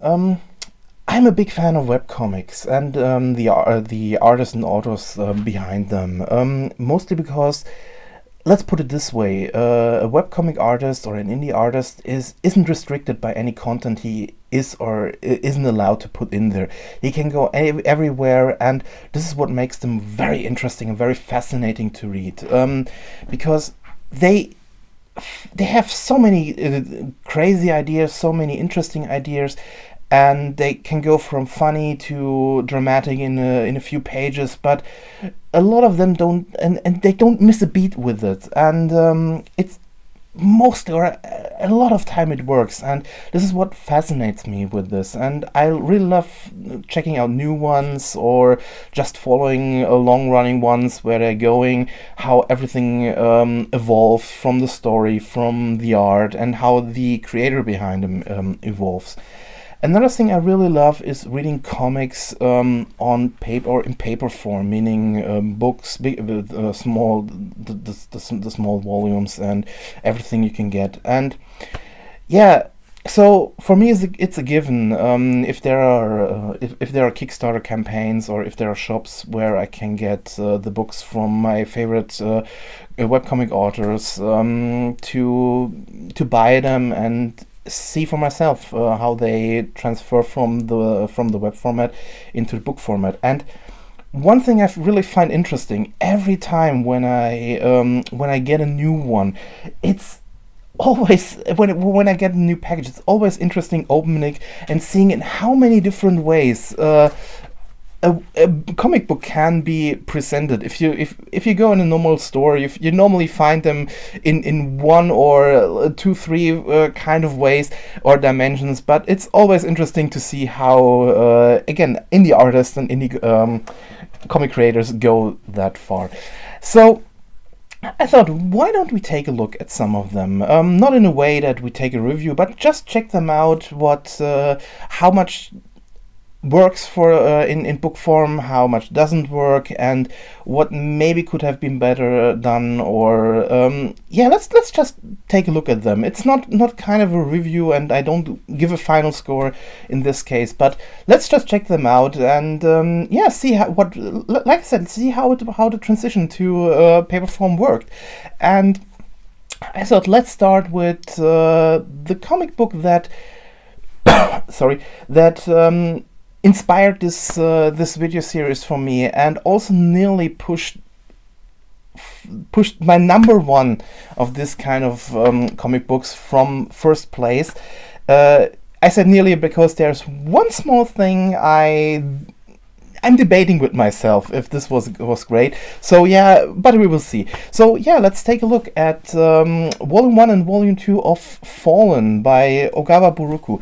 Um, I'm a big fan of webcomics and the artists and authors behind them. Mostly because, let's put it this way: a webcomic artist or an indie artist isn't restricted by any content he is or isn't allowed to put in there. He can go everywhere, and this is what makes them very interesting and very fascinating to read. Because they they have so many crazy ideas, so many interesting ideas, and they can go from funny to dramatic in a few pages. But a lot of them don't, and they don't miss a beat with it. And it's mostly or a lot of time it works, and this is what fascinates me with this. And I really love checking out new ones or just following long running ones where they're going, how everything evolves from the story, from the art, and how the creator behind them evolves. Another thing I really love is reading comics on paper or in paper form, meaning books, small, the small volumes and everything you can get. And yeah, so for me, it's a given. If there are Kickstarter campaigns or if there are shops where I can get the books from my favorite webcomic authors, to buy them and see for myself how they transfer from the web format into the book format. And one thing I really find interesting every time when I get a new one, it's always when I get a new package, it's always interesting opening it and seeing in how many different ways a comic book can be presented. If you go in a normal store, you normally find them in one or two, three kind of ways or dimensions. But it's always interesting to see how again indie artists and indie comic creators go that far. So I thought, why don't we take a look at some of them? Not in a way that we take a review, but just check them out. How much works for in book form, how much doesn't work, and what maybe could have been better done. Or yeah, let's just take a look at them. It's not kind of a review, and I don't give a final score in this case, but let's just check them out and yeah, see like I said, see how the transition to paper form worked. And I thought, let's start with the comic book that sorry, that inspired this video series for me, and also nearly pushed my number one of this kind of comic books from first place. I said nearly because there's one small thing I'm debating with myself if this was great. So yeah, but we will see. So yeah, let's take a look at Volume 1 and Volume 2 of FaLLEN by Ogawa Burukku.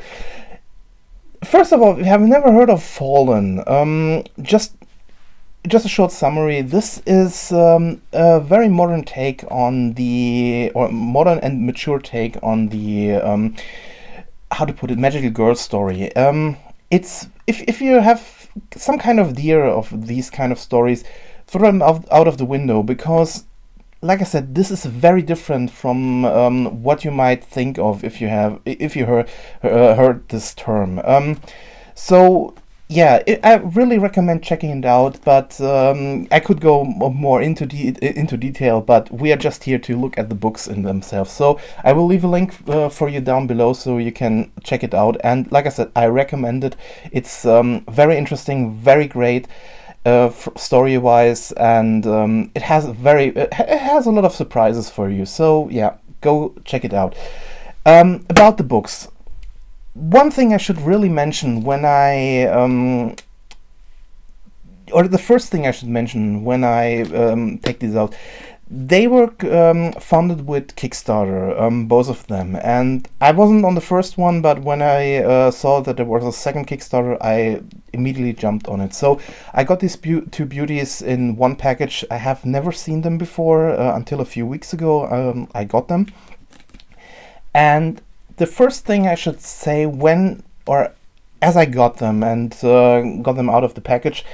First of all, if you have never heard of FaLLEN, just a short summary. This is a very modern take on or modern and mature take on the how to put it, magical girl story. It's if you have some kind of idea of these kind of stories, throw them out of the window, because, like I said, this is very different from what you might think of if you heard this term. So yeah, I really recommend checking it out. But I could go more into detail, but we are just here to look at the books in themselves. So I will leave a link for you down below so you can check it out. And like I said, I recommend it. It's very interesting, very great. Story-wise, and it has a lot of surprises for you. So yeah, go check it out. About the books, one thing I should really mention or the first thing I should mention when I take these out, they were funded with Kickstarter, both of them. And I wasn't on the first one, but when I saw that there was a second Kickstarter, I immediately jumped on it. So I got these two beauties in one package. I have never seen them before until a few weeks ago. I got them. And the first thing I should say, as I got them and got them out of the package,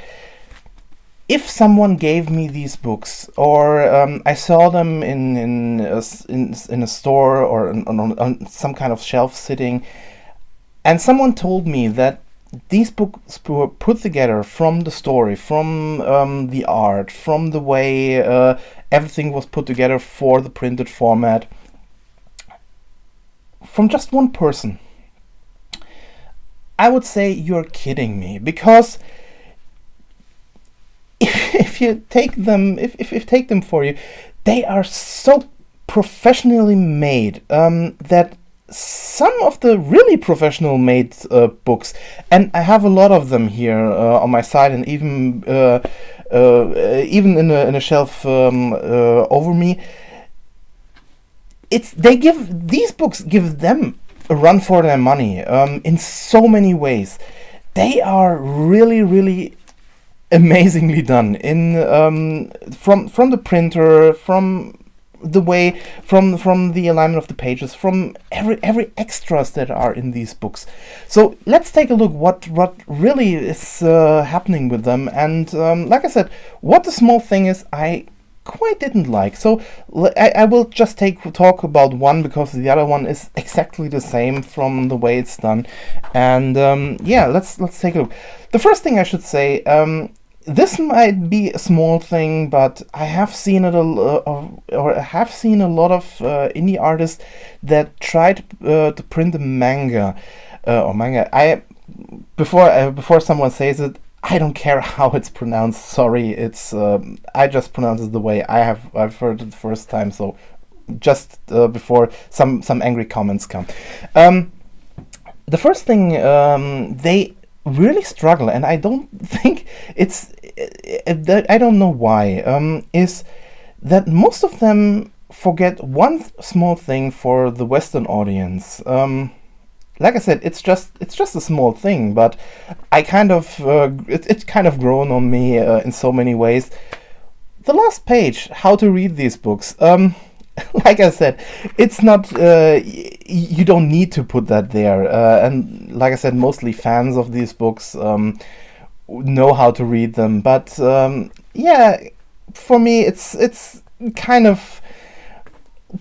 if someone gave me these books, or I saw them in a store or on some kind of shelf sitting, And someone told me that these books were put together from the story, from the art, from the way everything was put together for the printed format, from just one person. I would say you're kidding me, because if you take them, if you take them for you, they are so professionally made that some of the really professional made books, and I have a lot of them here on my side, and even even in a shelf over me. These books give them a run for their money in so many ways. They are really, really amazingly done in from the printer, from the way, from the alignment of the pages, from every extras that are in these books. So let's take a look what really is happening with them. And like I said, what the small thing is, I quite didn't like. So I will just talk about one, because the other one is exactly the same from the way it's done. And yeah, let's take a look. The first thing I should say, this might be a small thing, but I have seen it or I have seen a lot of indie artists that tried to print a manga or manga. Before someone says it, I don't care how it's pronounced. Sorry, it's I just pronounce it the way I've heard it the first time. So just before some angry comments come, the first thing they really struggle, and I don't think it's I don't know why, is that most of them forget one small thing for the Western audience. Like I said, it's just a small thing, but I kind of it's kind of grown on me in so many ways. The last page, how to read these books. Like I said, it's not. You don't need to put that there. And like I said, mostly fans of these books know how to read them. But yeah, for me, it's kind of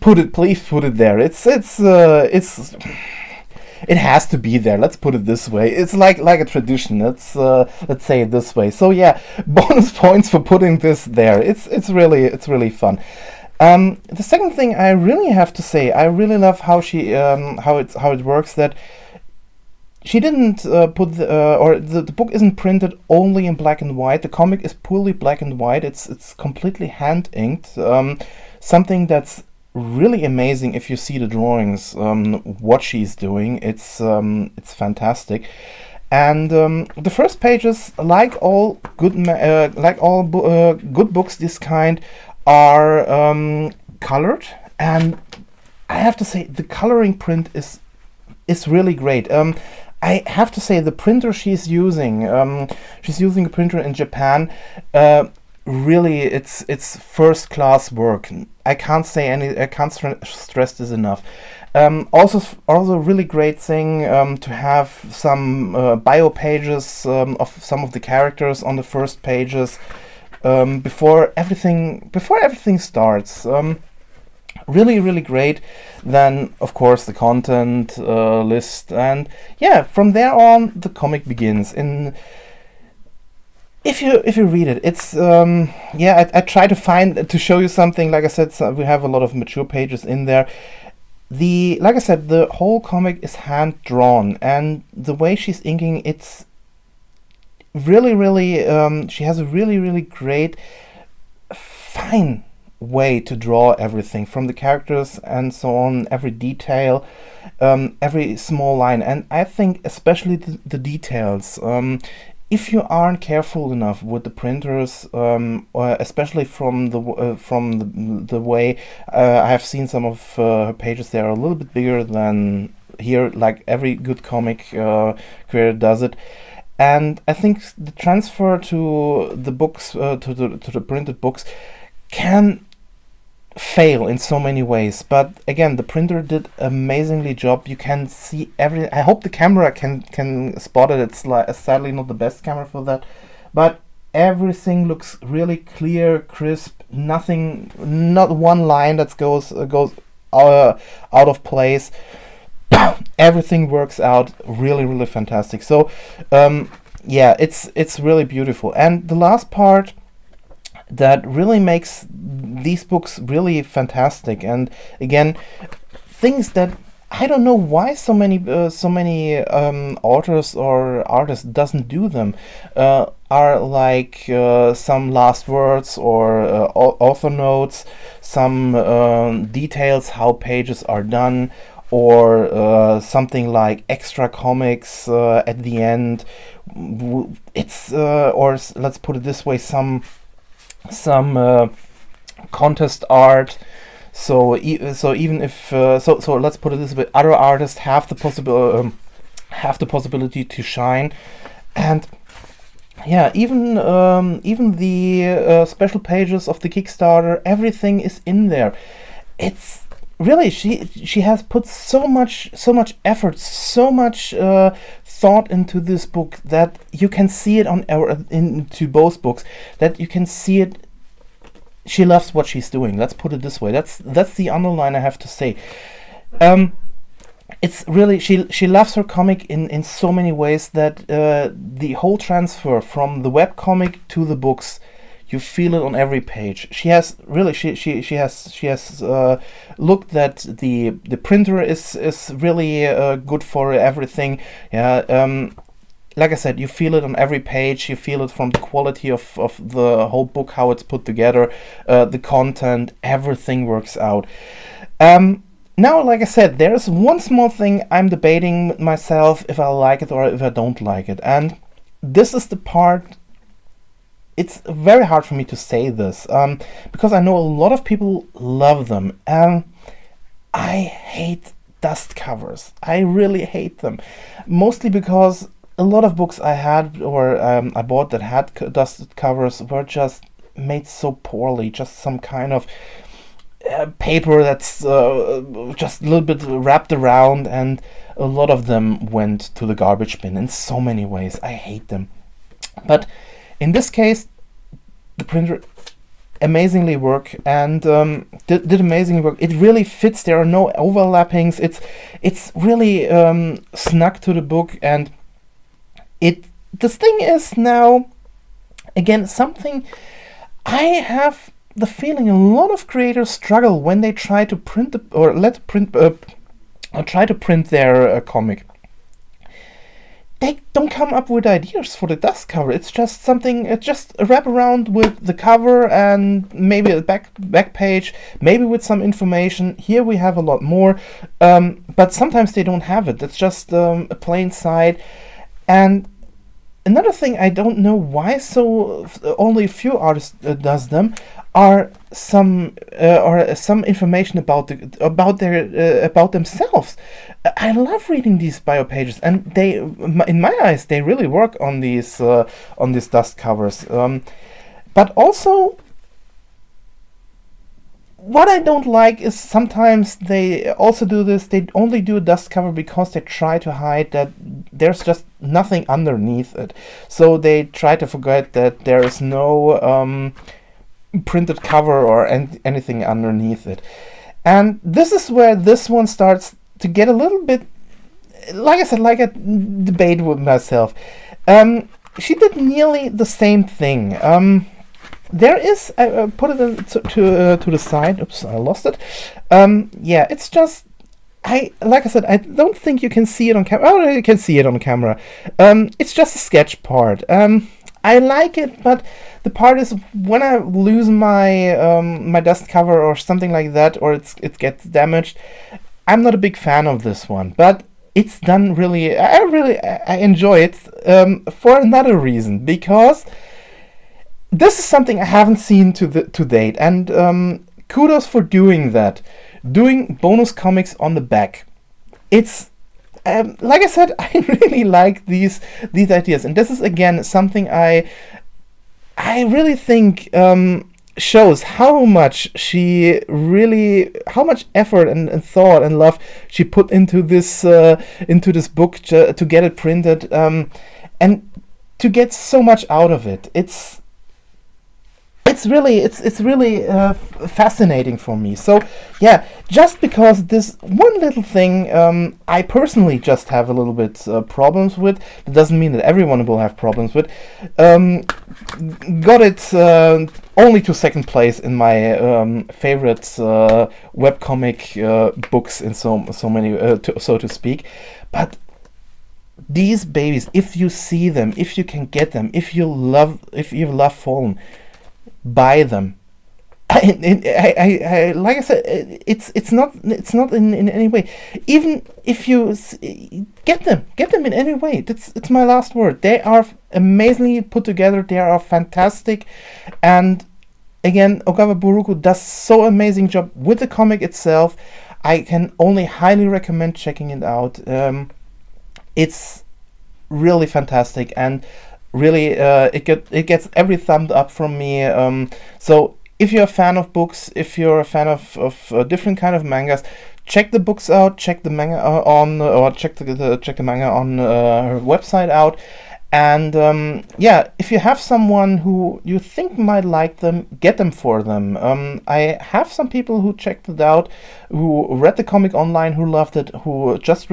please put it there. It's. It has to be there. Let's put it this way. It's like a tradition. Let's say it this way. So yeah, bonus points for putting this there. It's really fun. The second thing I really have to say, I really love how she how it works, that she didn't put the book isn't printed only in black and white. The comic is purely black and white. It's completely hand inked. Something that's really amazing if you see the drawings. What she's doing, it's fantastic. And the first pages, like all good good books this kind, are colored, and I have to say the coloring print is really great. I have to say the printer she's using a printer in Japan. Really, it's first class work. I can't stress this enough. Also really great thing to have some bio pages of some of the characters on the first pages before everything starts. Really great. Then of course the content list, and yeah, from there on the comic begins. If you read it, it's yeah, I try to show you something. Like I said, we have a lot of mature pages in there. Like I said, the whole comic is hand drawn, and the way she's inking, it's really she has a really great, fine way to draw everything, from the characters and so on, every detail, every small line. And I think especially the details, if you aren't careful enough with the printers, especially from the way I have seen some of her pages, they are a little bit bigger than here, like every good comic creator does it. And I think the transfer to the books, to the printed books, can fail in so many ways. But again, the printer did amazingly job. You can see everything. I hope the camera can spot it. It's sadly not the best camera for that, but everything looks really clear, crisp. Nothing, not one line that goes out of place. Everything works out really, really fantastic. So yeah, it's really beautiful. And the last part that really makes these books really fantastic, and again, things that I don't know why so many authors or artists doesn't do them, are like some last words or author notes, some details how pages are done, or something like extra comics at the end. It's let's put it this way, some contest art. So even if so let's put it this way, other artists have the possibility to shine, and yeah, even the special pages of the Kickstarter, everything is in there. It's really, she has put so much effort, so much thought into this book, that you can see it into both books, that you can see it. She loves what she's doing. Let's put it this way. That's the underline I have to say. It's really, she loves her comic in so many ways that the whole transfer from the webcomic to the books, you feel it on every page. She has really she has looked that the printer is really good for everything. Yeah. Like I said, you feel it on every page. You feel it from the quality of the whole book, how it's put together, the content, everything works out. Now, like I said, there is one small thing I'm debating myself if I like it or if I don't like it. And this is the part, it's very hard for me to say this, because I know a lot of people love them. I hate dust covers. I really hate them. Mostly because a lot of books I had or I bought that had dusted covers were just made so poorly. Just some kind of paper that's just a little bit wrapped around, and a lot of them went to the garbage bin in so many ways. I hate them. But in this case, the printer amazingly work and did amazing work. It really fits. There are no overlappings. It's really snug to the book, and this thing is now, again, something I have the feeling a lot of creators struggle when they try to print or try to print their comic. They don't come up with ideas for the dust cover. It's just something, just a wrap around with the cover and maybe a back page, maybe with some information. Here we have a lot more, but sometimes they don't have it. It's just a plain side. And another thing, I don't know why only a few artists does them, are some information about themselves. I love reading these bio pages, and they, in my eyes, they really work on these dust covers. But also, what I don't like is sometimes they also do this. They only do a dust cover because they try to hide that there's just nothing underneath it. So they try to forget that there is no printed cover or anything underneath it. And this is where this one starts to get a little bit, like I said, like a debate with myself. She did nearly the same thing. There is, I put it to the side. Oops, I lost it. Yeah, it's just, like I said, I don't think you can see it on camera. Oh, you can see it on camera. It's just a sketch part. I like it, but the part is when I lose my my dust cover or something like that, or it gets damaged. I'm not a big fan of this one, but it's done really. I enjoy it for another reason, because this is something I haven't seen to date, and kudos for doing that. Doing bonus comics on the back. It's like I said, I really like these ideas, and this is again something I really think shows how much how much effort and thought and love she put into this book to get it printed, and to get so much out of it. It's it's really fascinating for me. So yeah, just because this one little thing I personally just have a little bit problems with, it doesn't mean that everyone will have problems with. Got it only to second place in my favorite webcomic books in so many so to speak. But these babies, if you see them, if you can get them, if you love FaLLEN, buy them. I like I said, it's not in any way. Even if you get them in any way. It's my last word. They are amazingly put together. They are fantastic, and again, Ogawa Burukku does so amazing job with the comic itself. I can only highly recommend checking it out. It's really fantastic, and really it gets every thumb up from me. So if you're a fan of books, if you're a fan of different kind of mangas, check the books out, check the manga check the manga on her website out. And yeah, if you have someone who you think might like them, get them for them. I have some people who checked it out, who read the comic online, who loved it, who just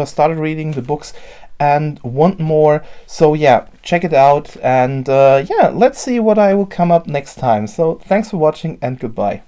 started reading the books and want more. So yeah, check it out, and yeah, let's see what I will come up next time. So thanks for watching, and goodbye.